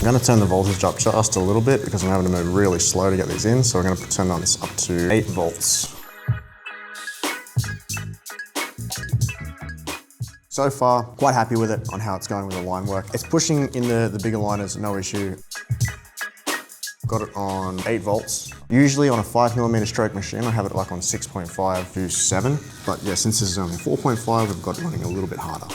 I'm going to turn the voltage up just a little bit because I'm having to move really slow to get these in, so we're going to turn this up to 8 volts. So far, quite happy with it on how it's going with the line work. It's pushing in the bigger liners, no issue. Got it on 8 volts. Usually on a 5mm stroke machine, I have it like on 6.5 to 7. But yeah, since this is only 4.5, we've got it running a little bit harder.